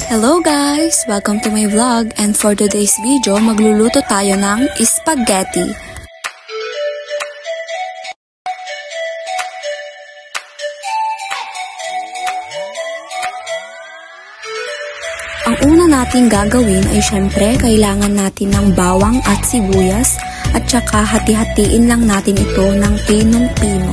Hello guys! Welcome to my vlog, and for today's video, magluluto tayo ng spaghetti. Ang una nating gagawin ay syempre kailangan natin ng bawang at sibuyas at saka hati-hatiin lang natin ito ng pinong-pino.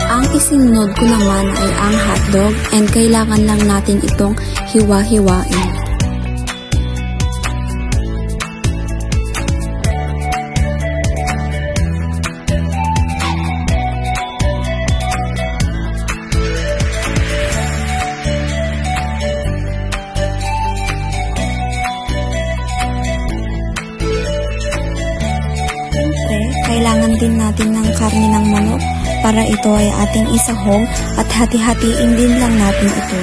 Ang isinunod ko naman ay ang hotdog, and kailangan lang natin itong hiwa-hiwain. Siyempre, kailangan din natin ng karne ng manok para ito ay ating isahog at hati-hatiin din lang natin ito.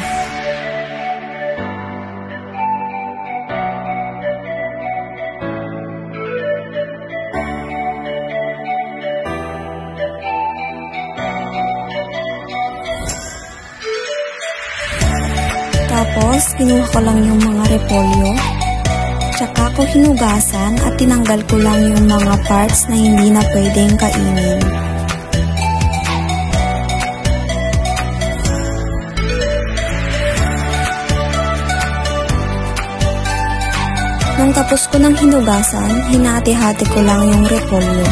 Tapos, kinuha ko lang yung mga repolyo. Tsaka ko hinugasan at tinanggal ko lang yung mga parts na hindi na pwedeng kainin. Nung tapos ko ng hinugasan, hinati-hati ko lang yung repolyo.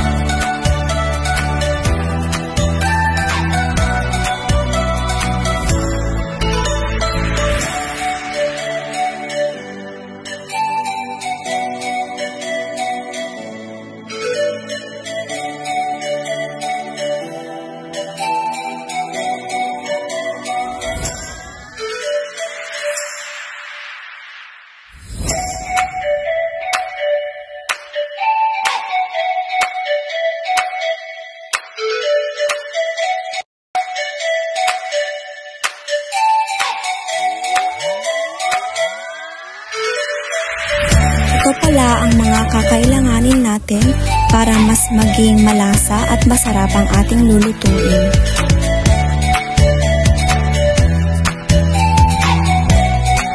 Ito pala ang mga kakailanganin natin para mas maging malasa at masarap ang ating lulutuin.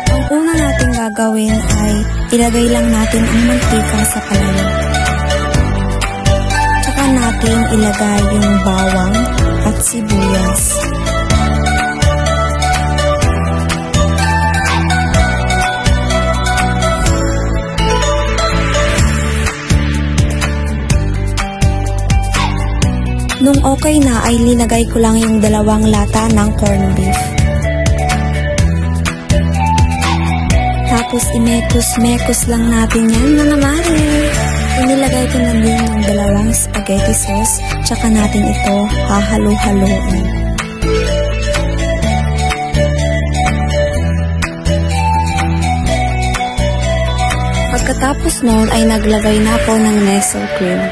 Ang una nating gagawin ay ilagay lang natin ang mantika sa palayok. Tsaka natin ilagay yung bawang at sibuyas. Nung okay na ay linagay ko lang yung 2 lata ng corned beef. Tapos imekos-mekos lang natin yan mga mare. Inilagay ko na din yung 2 spaghetti sauce, tsaka natin ito hahalo-haloin. Pagkatapos noon ay naglagay na po ng nestle cream.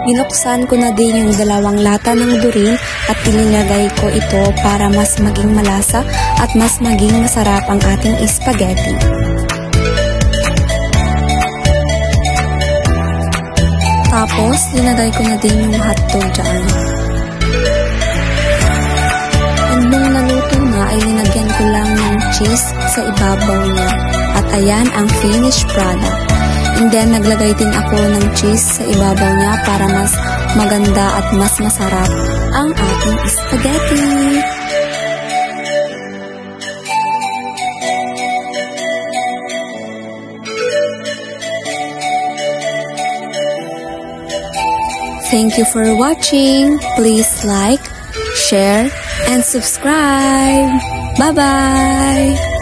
Binuksan ko na din yung 2 lata ng durin at ilinagay ko ito para mas maging malasa at mas maging masarap ang ating spaghetti. Tapos, linagay ko na din yung hotdog dyan. And nung naluto na ay linagyan ko lang ng cheese sa ibabaw niya. At ayan ang finished product. And then, naglagay din ako ng cheese sa ibabaw niya para mas maganda at mas masarap ang ating spaghetti. Thank you for watching. Please like, share, and subscribe. Bye-bye!